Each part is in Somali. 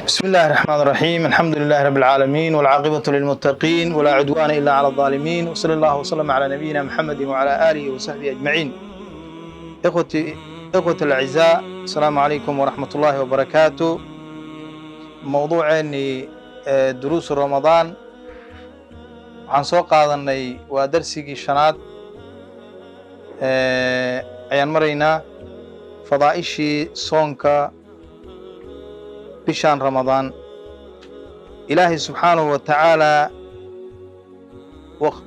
بسم الله الرحمن الرحيم. الحمد لله رب العالمين والعاقبة للمتقين ولا عدوان إلا على الظالمين، وصلى الله وسلم على نبينا محمد وعلى آله وصحبه أجمعين. إخوة الأعزاء، السلام عليكم ورحمة الله وبركاته. موضوع دروس رمضان عن سوق هذا ودرسي شناد أيان مرينا فضائشي صونك بشان رمضان. إلهي سبحانه وتعالى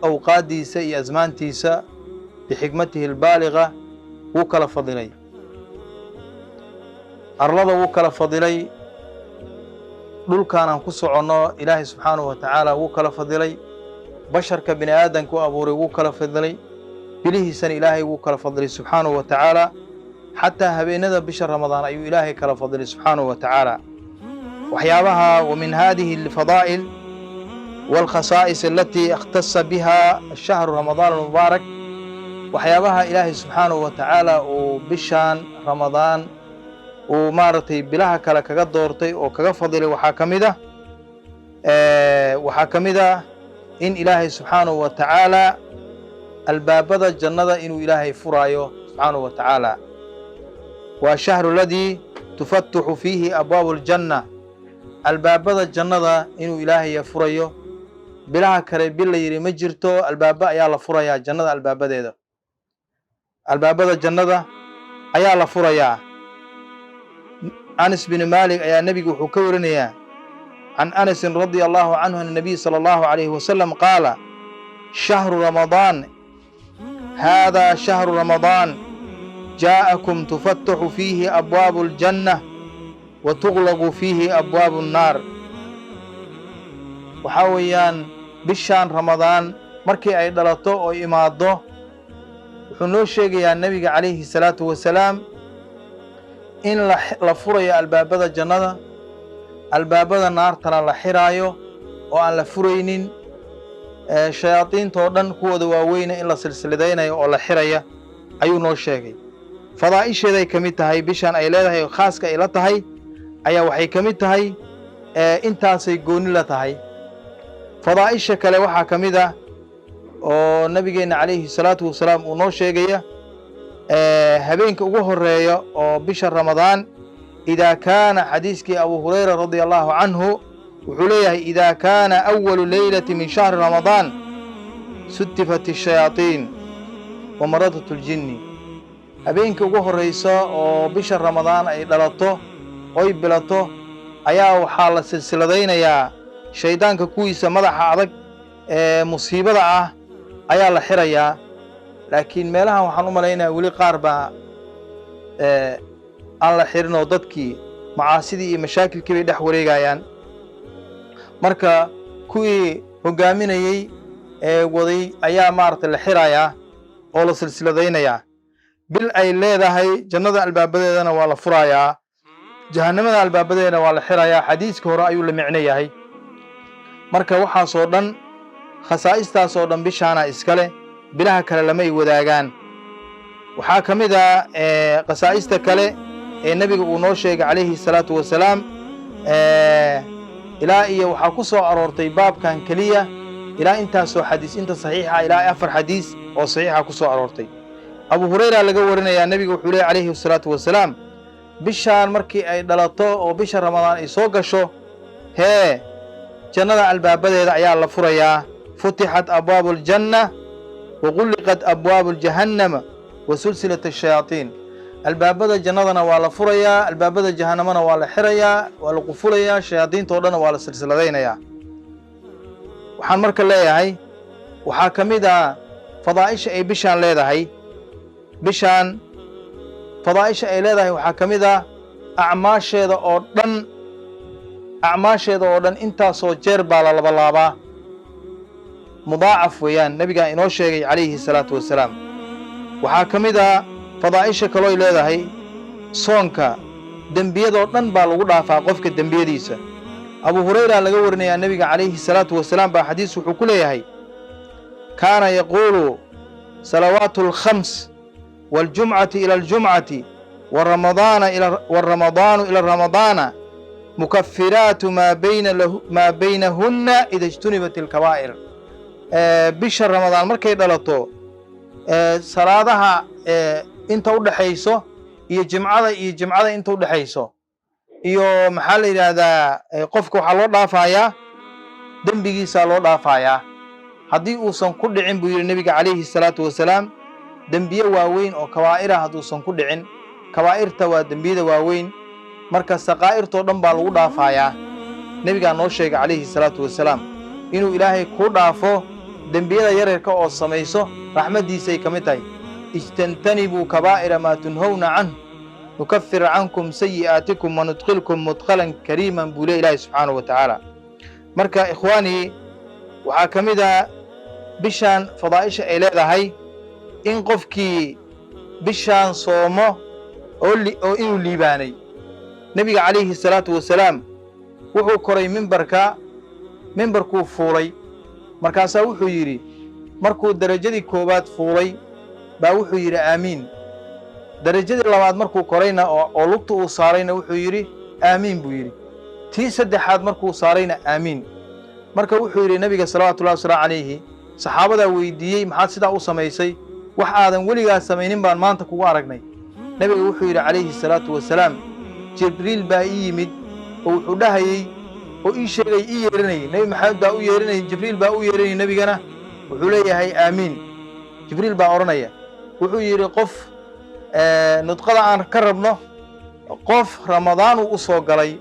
أوقاتيسا iyo أزمانتيسا بحكمته البالغة wuu kala fadilay, arlada wuu kala fadilay, dhulkaan aan ku soconno Ilaahay subxaanahu wa tacaala wuu kala fadilay, basharka bini aadanku abuuray wuu kala fadilay, bilihiisana Ilaahay wuu kala fadilay subxaanahu wa tacaala. xataa habeenada bisha ramadaan ayuu Ilaahay kala fadilay subxaanahu wa tacaala. وحيابها ومن هذه الفضائل والخصائص التي اختص بها الشهر رمضان المبارك، وحيابها إلهي سبحانه وتعالى وبشان رمضان ومارتي بلاها كلا كقدورتي وكقفضلي وحاكمده إن إلهي سبحانه وتعالى الباب الجنة إنه إلهي فرايو سبحانه وتعالى، والشهر الذي تفتح فيه أبواب الجنة، albaabada jannada inuu Ilaahay furayo. bilaha kale bil la yiri ma jirto, albaaba ayaa la furayaa jannada albaabadeeda, albaabada jannada ayaa la furayaa. Anas bin Malik ayaa nabiga wuxuu ka warinayaa عن أنس رضي الله عنه أن النبي صلى الله عليه وسلم قال: شهر رمضان هذا شهر رمضان جاءكم تفتح فيه أبواب الجنة وتغلق فيه أبواب النار. وحاويان بشان رمضان markii ay dhalato oo imaado wuxuu noo sheegayaa nabiga calayhi salaatu wasalaam in la furayo albaabada jannada, albaabada naartana la xiraayo oo aan la furaynin, shayaadiinta oo dhan kuwooda waaweyna in la silsiladaynayo oo la xiraya ayuu noo sheegay. fadaa'isheeday ka mid tahay bishaan ay leedahay oo khaaska ay la tahay ayaa waxay ka mid tahay intaasay gooni la tahay. fadaa'isha kale waxaa ka mid ah oo nabigeena calayhi salaatu wasalaam uu noo sheegaya habeenka ugu horeeya oo bisha ramadaan idaa kaana, xadiiskii abu hurayra radia allahu canhu wuxuu leeyahay: idaa kaana awalu leylati min shahri ramadaan sutifat ashayaatiin wa maradat aljinni. habeenka ugu horeysa oo bisha ramadaan ay dhalato oy bilato ayaa waxaa la silsiladaynayaa shaydaanka kuwiisa madaxa adag ee musiibada ah ayaa la xirayaa. laakiin meelahan waxaan u malaynayaa weli qaar baa aan la xirin oo dadkii macaasidii iyo mashaakilkii bay dhex wareegayaan. marka kuwii hogaaminayey ee waday ayaa maaragtay la xirayaa oo la silsiladaynayaa. bil ay leedahay jannada albaabadeedana waa la furayaa, jahannamada albaabadeena waa la xirayaa. xadiiska hore ayuu la micno yahay. marka waxaasoo dhan, khasaa'istaasoo dhan bishaana iskale, bilaha kale lama ay wadaagaan. waxaa ka mid ah khasaa'ista kale ee nabiga uu noo sheegay calayhi salaatu wasalaam, ilaa iyo waxaa ku soo aroortay baabkan keliya ilaa intaasoo xadiis, inta saxiixa ilaa 4 xadiis oo saxiixa ku soo aroortay. abu hurayra laga warinayaa nabiga wuxuu leeyahay calayhi salaatu wasalaam, bishaan markii ay dhalato oo bisha ramadaan ay soo gasho, jannada albaabadeeda ayaa la furayaa. futixat abwaabu aljanna wagulliqat abwaabu aljahannama wasulsilat ashayaatiin. albaabada jannadana waa la furayaa, albaabada jahannamana waa la xirayaa, waa la qufulayaa, shayaadiinta oo dhanna waa la silsiladaynayaa. waxaan marka leeyahay waxaa ka mid ah fadaa'isha ay bishaan leedahay. bishaan fadaa'isha ay leedahay waxaa ka mid ah acmaasheeda oo dhan intaasoo jeer baa la labalaabaa, mudaacaf weeyaan. nabigaa inoo sheegay calayhi salaatu wasalaam. waxaa ka mid ah fadaa'isha kalooy leedahay soonka, dembiyadoo dhan baa lagu dhaafaa qofka dembiyadiisa. abu hurayra laga warinayaa nabiga calayhi salaatu wasalaam baa xadiis wuxuu ku leeyahay: kaana yaquulu salawaatu alkhams waljumcati ila aljumcati والرمضان إلى الرمضان مكفرات ما بينهن إذا اجتنبت الكبائر. بشهر رمضان مركي دلتو صلاتها انت ودحيسو iyo jimcada inta u dhaxayso iyo maxaa la yiraahdaa qofku waxa loo dhaafayaa dambigiisa loo dhaafayaa hadii uusan ku dhicin buu yiri nabiga kaleeyhi salaatu wasalaam dambiye waaweyn oo kabaa'ir ah haduusan ku dhicin kabaa'irta waa dambiyada waaweyn marka saqaa'irto dhan baa lagu dhaafayaa nabiga noo sheegay kaleeyhi salaatu wasalaam inuu ilaahay ku dhaafo dambiyada yareerka oo sameeyso raxmadiisa ay kamid tahay استنتنبوا كبائر ما تنهون عنه نكفر عنكم سيئاتكم وندخلكم مدخلا كريما بولي الله سبحانه وتعالى. مركا إخواني وحاكمدا بشان فضائش إلى هاي إن قفكي بشان صومه أو إنو ليباني نبي عليه الصلاة والسلام وحو كوري منبركو فولي مركاسا وحو يري مركو درجة كوبات فولي baa wuxuu yiri aamin darajadii labaad markuu korayna oo lugta uu saarayna wuxuu yiri aamin buu yiri tii saddexaad markuu saarayna aamin marka wuxuu yiri nabiga sallallahu alayhi wasallam saxaabada weydiiyay maxaad sidaa u sameysay wax aadan weligaa sameeynin baan maanta kugu aragnay nabiga wuxuu yiri alayhi salatu wasalaam jibriil baa yimid oo wuxuu dhahayay oo ii sheegay ii yeerinay nabi maxamed baa u yeerinay jibriil baa u yeerinay nabigana wuxuu leeyahay aamin jibriil baa oranaya wuxuu yiri qof nudqada aan ka rabno qof ramadaan uu soo galay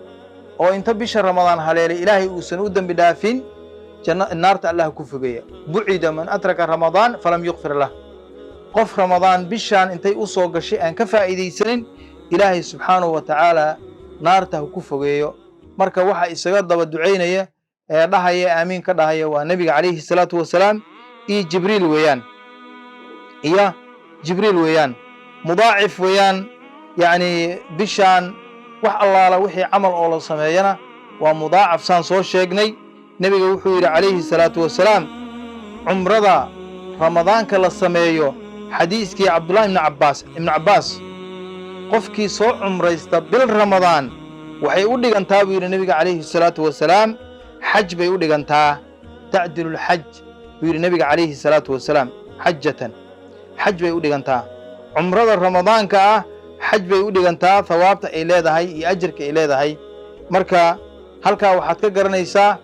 oo inta bisha ramadaan haleelay ilaahay uu san u dambi dhaafin naarta allah ku fogeeya bu'ida man atraka ramadaan falam yughfir lah qof ramadaan bishaan intay u soo gashay aan ka faa'iideysanin ilaahay subhanahu wa ta'ala naarta ku fogeeyo marka waxa isaga daba duceynaya dhahaya aamin ka dhahaya waa nabiga kaleeyhi salaatu wasalaam iyo jibriil weeyaan iyo جبريل ويان مضاعف ويان يعني بشان وح الله لا وحي عمل الله سمينا ومضاعف سان سو شيغني نبي وحي عليه الصلاه والسلام عمردا رمضان كلا سميو حديث عبد الله بن عباس قفكي سو عمريستا بالرمضان waxay u dhigantaa buu nabiga kaleeyhi salaatu wasalaam xaj bay u dhigantaa تعدل الحج buu nabiga kaleeyhi salaatu wasalaam xajatan حج bay u dhigantaa umrada ramadaanka ah xaj bay u dhigantaa thawaabta ay leedahay iyo ajirka ay leedahay marka halka waxaad ka garanaysaa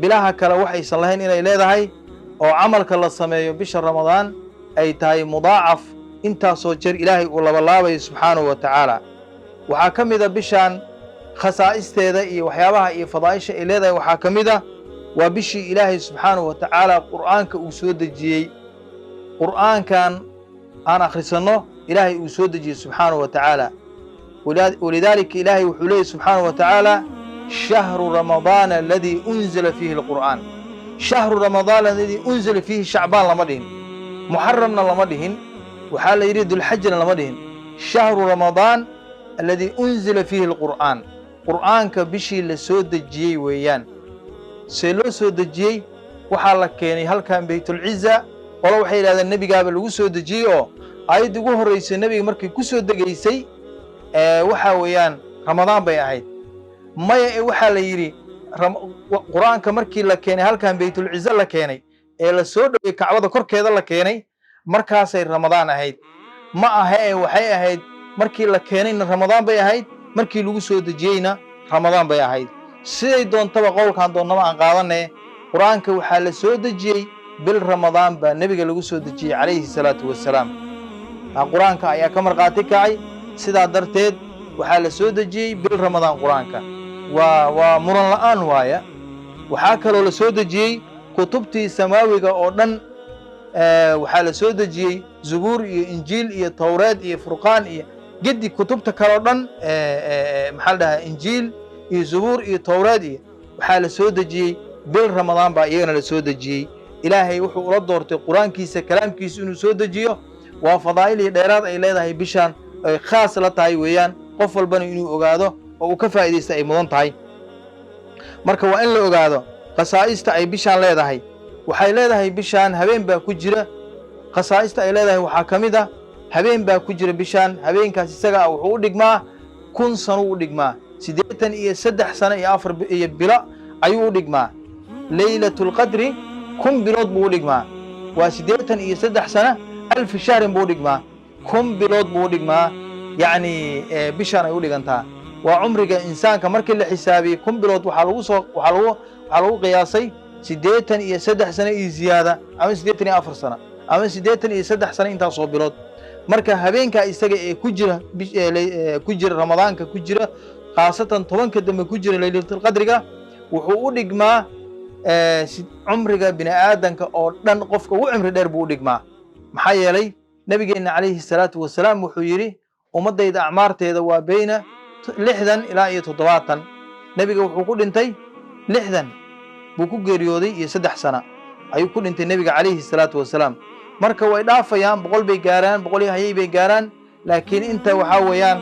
bilaha kale waxaysan lahayn inay leedahay oo amalka la sameeyo bisha ramadaan ay tahay mudaacaf inta soo jeer ilaahay uu laba laabay subhanahu wa ta'ala waxa kamida bishan khasaa'isteeda iyo waxyaabaha iyo fadaaisha ay leedahay waxa kamida waa bishii ilaahay subhanahu wa ta'ala quraanka uu soo dejiyay quraankan أنا أخرسنه إلهي أسودجي سبحانه وتعالى ولذلك إلهي وحليه سبحانه وتعالى شهر رمضان الذي أنزل فيه القرآن شهر رمضان الذي أنزل فيه شعبان لمدهن محرمنا لمدهن وحال يريد الحج لمدهن شهر رمضان الذي أنزل فيه القرآن قرآن كبشي لسودجي ويان سيلو سودجي وحال كيني هل كان بيت العزة wala waxay yiraahdeen nabiga lagu soo dejiyo ayad ugu horeysay nabiga markii ku soo degaysay waxa weeyaan ramadaan bay ahayd maya waxa la yiri quraanka markii la keenay halkan baytul izza la keenay ee la soo dhaway kacbada korkeeda la keenay markaasay ramadaan ahayd ma aha waxay ahayd markii la keenayna ramadaan bay ahayd markii lagu soo dejiyayna ramadaan bay ahayd siday doontaba qowlkan doonaba aan qaadanay quraanka waxa la soo dejiyay بالرمضان بالنبي لو سو دجي عليه الصلاه والسلام القران ayaa ka marqaati kacay sida darteed waxa la soo dejiyay بالرمضان quraanka waa muran la'aan waaya waxa kale oo la soo dejiyay kutubtii samaawiga oo dhan waxa la soo dejiyay زبور iyo injiil iyo tawreed iyo furqaan iyo gidi kutubta kale oo dhan maxaa dhahaa injiil iyo زبور iyo tawreed iyo waxa la soo dejiyay بالرمضان baa iyagana la soo dejiyay إلهي وحو ula doortay quraankiisa kalaamkiisa inuu soo dejiyo waa fadaa'il dheeraad ay leedahay bishan ay khaas la tahay weeyaan qof walbana inuu ogaado oo uu ka faa'iideysto ay mudan tahay marka waa in la ogaado qasaa'ista ay bishan leedahay waxay leedahay bishan habeen baa ku jira qasaa'ista ay leedahay waxa kamid ah habeen baa ku jira bishan habeenkaas isaga wuxuu u dhigmaa 1000 sano u dhigmaa sideetan iyo saddex sano iyo afar iyo bilo ayuu u dhigmaa. laylatul qadri kun bilood buu u dhigmaa. waa sideetan iyo saddex sano alfi shahrin buu u dhigmaa. kun bilood buu u dhigmaa. yacni bishaan ay u dhigantaa. waa cumriga insaanka markii la xisaabiyey kun bilood waxaa lagu qiyaasay sideetan iyo saddex sano iyo ziyaada, ama sideetan iyo afar sano, ama sideetan iyo saddex sano intaasoo bilood. marka habeenkaa isaga ee ku jira ramadaanka ku jira, khaasatan tobanka dambe ku jira laylatul qadriga, wuxuu u dhigmaa cumriga bini aadanka oo dhan qofka ugu cimri dheer buu u dhigmaa. maxaa yeelay nabigeenna calayhi salaatu wasalaam wuxuu yidhi ummadayda acmaarteeda waa bayna 60 ilaa iyo 70. nabiga wuxuu ku dhintay 60 buu ku geeriyooday iyo 3 sano ayuu ku dhintay nabiga calayhi salaatu wasalaam. marka way dhaafayaan 100 bay gaaraan, 100 hayay bay gaaraan, laakiin inta waxaa weeyaan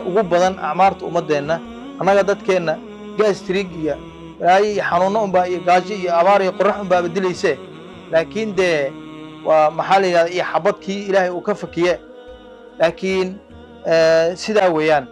ugu badan acmaarta ummadeenna annaga dadkeenna gastrig iyo xanuuno unbaa iyo gaajo iyo abaar iyo qorax unbaa badilayse, laakiin dee waa maxaa la yidhahda iyo xabadkii ilaahay uu ka fakiye. laakiin sidaa weeyaan.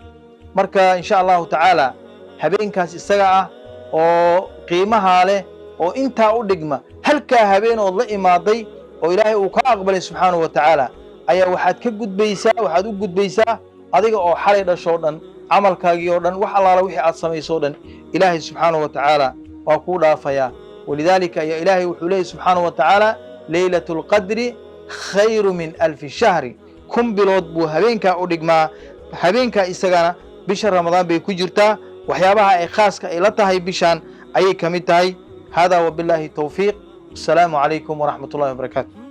marka insha allahu tacaala habeenkaas isaga ah oo qiimahaa leh oo intaa u dhigma halkaa habeen ood la imaaday oo ilaahay uu ka aqbalay subxaanahu wa tacaala, ayaa waxaad u gudbaysaa adiga oo xalay dhashoo dhan, camalkaagii oo dhan, wax allaala wixii aad samaysoo dhan ilaahay subxaanahu wa tacaala waa kuu dhaafayaa. walidaalika ayaa ilaahay wuxuu leeyahy subxaanahu wa tacaala laylatul qadri khayru min alfi shahri. kun bilood buu habeenkaa u dhigmaa. habeenkaa isagana bisha ramadaan bay ku jirtaa. waxyaabaha ay khaaska ay la tahay bishaan ayay ka mid tahay. hada wabilaahi tawfiiq. asalaamu calaykum waraxmat ullahi wabarakaatu.